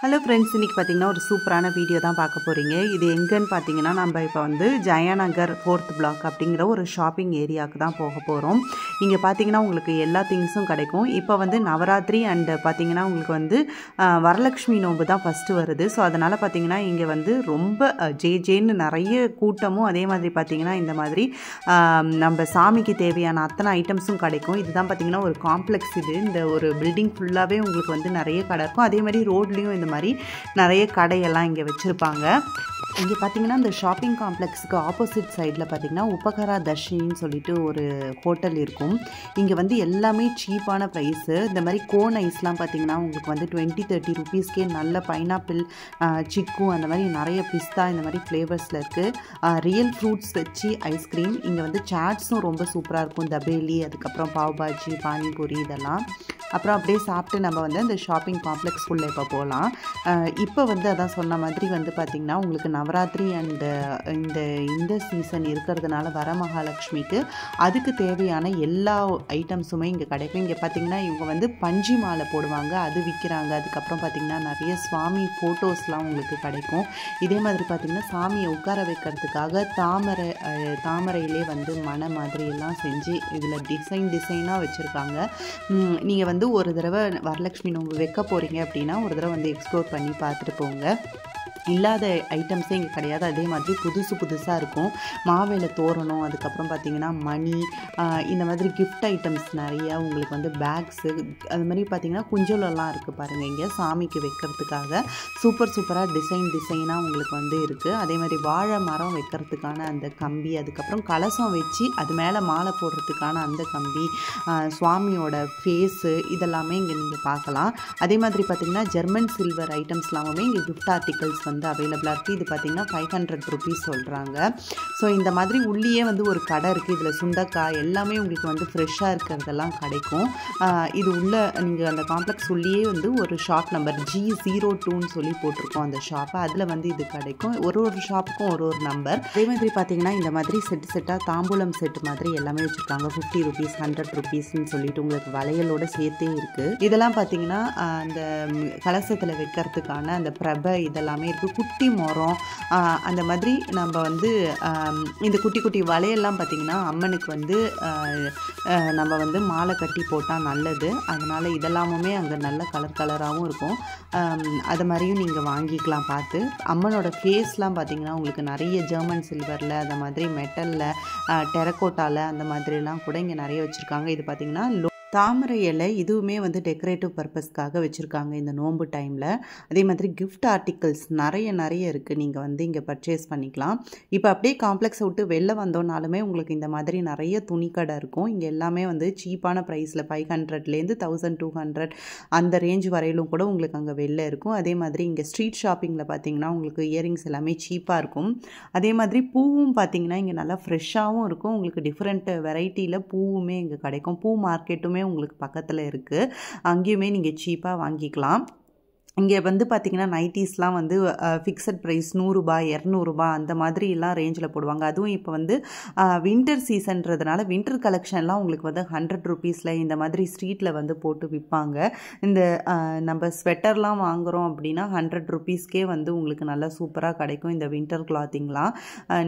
Hello friends, இன்றைக்கி பார்த்தீங்கன்னா ஒரு சூப்பரான வீடியோ தான் பார்க்க போகிறீங்க. இது எங்கன்னு பார்த்தீங்கன்னா, நம்ம இப்போ வந்து ஜெயநகர் 4th பிளாக் அப்படிங்கிற ஒரு ஷாப்பிங் ஏரியாவுக்கு தான் போக போகிறோம். இங்கே பார்த்தீங்கன்னா உங்களுக்கு எல்லா திங்ஸும் கிடைக்கும். இப்போ வந்து நவராத்திரி அண்டு பார்த்தீங்கன்னா உங்களுக்கு வந்து வரலட்சுமி நோன்பு தான் ஃபஸ்ட்டு வருது. ஸோ அதனால் பார்த்தீங்கன்னா இங்கே வந்து ரொம்ப ஜேன்னு நிறைய கூட்டமும், அதே மாதிரி பார்த்தீங்கன்னா இந்த மாதிரி நம்ம சாமிக்கு தேவையான அத்தனை ஐட்டம்ஸும் கிடைக்கும். இதுதான் பார்த்தீங்கன்னா ஒரு காம்ப்ளெக்ஸ். இந்த ஒரு பில்டிங் ஃபுல்லாகவே உங்களுக்கு வந்து நிறைய கடை இருக்கும். அதே மாதிரி ரோட்லேயும் இந்த மாதிரி நிறைய கடையெல்லாம் இங்கே வச்சுருப்பாங்க. இங்கே பார்த்தீங்கன்னா இந்த ஷாப்பிங் காம்ப்ளெக்ஸுக்கு ஆப்போசிட் சைடில் பார்த்தீங்கன்னா உபகரா தர்ஷினின்னு சொல்லிட்டு ஒரு ஹோட்டல் இருக்கும். இங்கே வந்து எல்லாமே சீப்பான ப்ரைஸு. இந்த மாதிரி கோன் ஐஸ்லாம் பார்த்தீங்கன்னா உங்களுக்கு வந்து 20-30 ருபீஸ்க்கே நல்ல பைனாப்பிள், சிக்கு, அந்த மாதிரி நிறைய பிஸ்தா இந்த மாதிரி ஃப்ளேவர்ஸில் இருக்குது. ரியல் ஃப்ரூட்ஸ் வச்சு ஐஸ்கிரீம். இங்கே வந்து சாட்ஸும் ரொம்ப சூப்பராக இருக்கும். தபேலி, அதுக்கப்புறம் பாவ் பாஜி, பானிபூரி இதெல்லாம். அப்புறம் அப்படியே சாப்பிட்டு நம்ம வந்து அந்த ஷாப்பிங் காம்ப்ளெக்ஸ்குள்ளே இப்போ போகலாம். இப்போ வந்து அதான் சொன்ன மாதிரி வந்து பார்த்திங்கன்னா உங்களுக்கு நவராத்திரி அண்டு இந்த சீசன் இருக்கிறதுனால வரமகாலட்சுமிக்கு அதுக்கு தேவையான எல்லா ஐட்டம்ஸுமே இங்கே கிடைக்கும். இங்கே பார்த்திங்கன்னா இவங்க வந்து பஞ்சு மாலை போடுவாங்க, அது விற்கிறாங்க. அதுக்கப்புறம் பார்த்திங்கன்னா நிறைய சுவாமி ஃபோட்டோஸ்லாம் உங்களுக்கு கிடைக்கும். இதே மாதிரி பார்த்திங்கன்னா சாமியை உட்கார வைக்கிறதுக்காக தாமரையிலே வந்து மனை மாதிரி எல்லாம் செஞ்சு இதில் டிசைனாக வச்சுருக்காங்க. நீங்கள் வந்து ஒரு தடவை வரலட்சுமி நோன்பு வைக்க போகிறீங்க அப்படின்னா ஒரு தடவை வந்து எக்ஸ்ப்ளோர் பண்ணி பார்த்துட்டு போங்க. இல்லாத ஐட்டம்ஸே இங்கே கிடையாது. அதே மாதிரி புதுசாக இருக்கும். மாவேலை தோரணம், அதுக்கப்புறம் பார்த்திங்கன்னா மணி, இந்த மாதிரி கிஃப்ட் ஐட்டம்ஸ் நிறைய உங்களுக்கு வந்து பேக்ஸு, அது மாதிரி பார்த்திங்கன்னா குஞ்சலெல்லாம் இருக்குது பாருங்கள். இங்கே சாமிக்கு வைக்கிறதுக்காக சூப்பராக டிசைனாக உங்களுக்கு வந்து இருக்குது. அதே மாதிரி வாழை மரம் வைக்கிறதுக்கான அந்த கம்பி, அதுக்கப்புறம் கலசம் வச்சு அது மேலே மாலை போடுறதுக்கான அந்த கம்பி, சுவாமியோட ஃபேஸு, இதெல்லாமே இங்கே நீங்கள் பார்க்கலாம். அதே மாதிரி பார்த்திங்கன்னா ஜெர்மன் சில்வர் ஐட்டம்ஸ் எல்லாமே இங்கே கிஃப்ட் ஆர்டிகல்ஸ் வந்து அவைலபிளாக இருக்குது. இது பார்த்திங்கன்னா 500 ருபீஸ் சொல்கிறாங்க. ஸோ இந்த மாதிரி உள்ளேயே வந்து ஒரு கடை இருக்குது. இதில் சுண்டக்காய் எல்லாமே உங்களுக்கு வந்து ஃப்ரெஷ்ஷாக இருக்கிறதெல்லாம் கிடைக்கும். இது உள்ள நீங்கள் அந்த காம்ப்ளெக்ஸ் உள்ளேயே வந்து ஒரு ஷாப் நம்பர் G02ன்னு சொல்லி போட்டிருக்கோம் அந்த ஷாப்பை. அதில் வந்து இது கிடைக்கும். ஒரு ஷாப்புக்கும் ஒரு நம்பர். அதே மாதிரி பார்த்திங்கன்னா இந்த மாதிரி செட்டாக தாம்பூலம் செட்டு மாதிரி எல்லாமே வச்சுருக்காங்க. 50 ருபீஸ், 100 ருபீஸ்ன்னு சொல்லிட்டு உங்களுக்கு வளையலோட சேர்த்தே இருக்குது. இதெல்லாம் பார்த்திங்கன்னா அந்த கலசத்தில் வைக்கிறதுக்கான அந்த பிரபை இதெல்லாமே இருக்குது. குட்டி மரம், அந்த மாதிரி நம்ம வந்து இந்த குட்டி வளையெல்லாம் பார்த்திங்கன்னா அம்மனுக்கு வந்து நம்ம வந்து மாலை கட்டி போட்டால் நல்லது. அதனால் இதெல்லாமுமே அங்கே நல்ல கலராகவும் இருக்கும். அது மாதிரியும் நீங்கள் வாங்கிக்கலாம் பார்த்து. அம்மனோட ஃபேஸ்லாம் பார்த்திங்கன்னா உங்களுக்கு நிறைய ஜெர்மன் சில்வரில், அந்த மாதிரி மெட்டலில், டெரக்கோட்டாவில் அந்த மாதிரிலாம் கூட இங்கே நிறைய வச்சுருக்காங்க. இது பார்த்திங்கன்னா தாமரை இலை, இதுவுமே வந்து டெக்கரேட்டிவ் பர்பஸ்க்காக வச்சுருக்காங்க இந்த நோன்பு டைமில். அதே மாதிரி கிஃப்ட் ஆர்டிகல்ஸ் நிறைய இருக்குது. நீங்கள் வந்து இங்கே பர்ச்சேஸ் பண்ணிக்கலாம். இப்போ அப்படியே காம்ப்ளெக்ஸை விட்டு வெளில வந்தோன்னாலுமே உங்களுக்கு இந்த மாதிரி நிறைய துணிக்கடை இருக்கும். இங்கே எல்லாமே வந்து சீப்பான ப்ரைஸில் 500லேருந்து 1200 அந்த ரேஞ்ச் வரையிலும் கூட உங்களுக்கு அங்கே வெளில இருக்கும். அதே மாதிரி இங்கே ஸ்ட்ரீட் ஷாப்பிங்கில் பார்த்தீங்கன்னா உங்களுக்கு இயரிங்ஸ் எல்லாமே சீப்பாக இருக்கும். அதே மாதிரி பூவும் பார்த்திங்கன்னா இங்கே நல்லா ஃப்ரெஷ்ஷாகவும் இருக்கும். உங்களுக்கு டிஃப்ரெண்ட் வெரைட்டியில் பூவுமே இங்கே கிடைக்கும். பூ மார்க்கெட்டுமே உங்களுக்கு பக்கத்தில் இருக்குது. அங்கேயுமே நீங்கள் சீப்பாக வாங்கிக்கலாம். இங்கே வந்து பார்த்திங்கன்னா நைட்டிஸ்லாம் வந்து ஃபிக்ஸட் ப்ரைஸ் 100 ரூபாய், 200 ரூபாய் அந்த மாதிரிலாம் ரேஞ்சில் போடுவாங்க. அதுவும் இப்போ வந்து வின்டர் சீசன்றதுனால வின்டர் கலெக்ஷன்லாம் உங்களுக்கு வந்து 100 ருபீஸில் இந்த மாதிரி ஸ்ட்ரீட்டில் வந்து போட்டு விற்பாங்க. இந்த நம்ம ஸ்வெட்டர்லாம் வாங்குகிறோம் அப்படின்னா 100 ருபீஸ்க்கே வந்து உங்களுக்கு நல்லா சூப்பராக கிடைக்கும் இந்த வின்டர் கிளாத்திங்லாம்.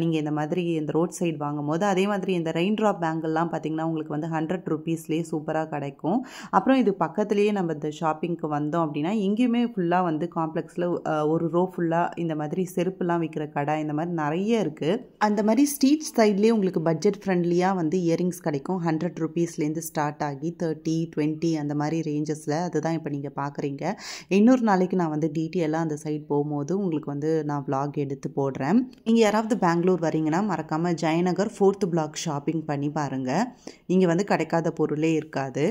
நீங்கள் இந்த மாதிரி இந்த ரோட் சைடு வாங்கும் போது. அதே மாதிரி இந்த ரெயின் ட்ராப் பேங்கிள்லாம் பார்த்திங்கன்னா உங்களுக்கு வந்து 100 ருபீஸ்லேயே சூப்பராக கிடைக்கும். அப்புறம் இது பக்கத்துலேயே நம்ம இந்த ஷாப்பிங்க்கு வந்தோம் அப்படின்னா இங்கேயுமே ஃபுல்லாக வந்து காம்ப்ளெக்ஸில் ஒரு ரோ ஃபுல்லாக இந்த மாதிரி செருப்புலாம் விற்கிற கடை இந்த மாதிரி நிறைய இருக்குது. அந்த மாதிரி ஸ்ட்ரீட் சைட்லேயே உங்களுக்கு பட்ஜெட் ஃப்ரெண்ட்லியாக வந்து இயரிங்ஸ் கிடைக்கும். 100 ருபீஸ்லேருந்து ஸ்டார்ட் ஆகி 30, 20 அந்த மாதிரி ரேஞ்சஸில். அதுதான் இப்போ நீங்கள் பார்க்குறீங்க. இன்னொரு நாளைக்கு நான் வந்து டீட்டெயிலாக அந்த சைட் போகும்போது உங்களுக்கு வந்து நான் vlog எடுத்து போடுறேன். நீங்கள் யாராவது பெங்களூர் வரீங்கன்னா மறக்காமல் ஜெயநகர் 4th பிளாக் ஷாப்பிங் பண்ணி பாருங்கள். இங்கே வந்து கிடைக்காத பொருளே இருக்காது.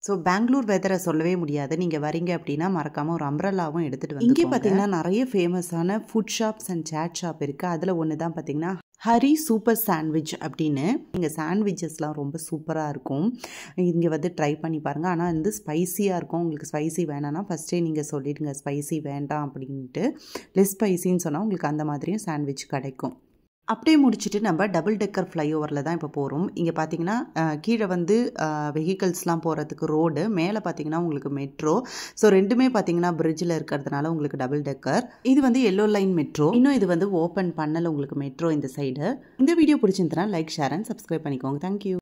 ஸோ பெங்களூர் வெதரை சொல்லவே முடியாது. நீங்கள் வரீங்க அப்படின்னா மறக்காமல் ஒரு அம்ப்ரெல்லாவும் எடுத்துகிட்டு வந்து. இங்கே பார்த்தீங்கன்னா நிறைய ஃபேமஸான food shops and chaat shop இருக்குது. அதில் ஒன்று தான் பார்த்தீங்கன்னா ஹரி சூப்பர் சாண்ட்விச் அப்படின்னு. இங்கே சாண்ட்விச்சஸ்லாம் ரொம்ப சூப்பராக இருக்கும். இங்கே வந்து ட்ரை பண்ணி பாருங்கள். ஆனால் வந்து ஸ்பைசியாக இருக்கும். உங்களுக்கு ஸ்பைசி வேணான்னா ஃபஸ்ட்டே நீங்கள் சொல்லிடுங்க ஸ்பைசி வேண்டாம் அப்படின்ட்டு. லெஸ் ஸ்பைசின்னு சொன்னால் உங்களுக்கு அந்த மாதிரியும் சாண்ட்விச் கிடைக்கும். அப்படியே முடிச்சுட்டு நம்ம டபுள் டெக்கர் ஃப்ளைஓவரில் தான் இப்போ போகிறோம். இங்கே பார்த்தீங்கன்னா கீழே வந்து வெஹிக்கல்ஸ்லாம் போகிறதுக்கு ரோடு, மேலே பார்த்தீங்கன்னா உங்களுக்கு மெட்ரோ. ஸோ ரெண்டுமே பார்த்தீங்கன்னா பிரிட்ஜில் இருக்கிறதுனால உங்களுக்கு டபுள் டெக்கர். இது வந்து எல்லோ லைன் மெட்ரோ. இன்னும் இது வந்து ஓப்பன் பண்ணல உங்களுக்கு மெட்ரோ இந்த சைடு. இந்த வீடியோ பிடிச்சிருந்தனா லைக், ஷேர் அண்ட் சப்ஸ்கிரைப் பண்ணிக்கோங்க. தேங்க்யூ.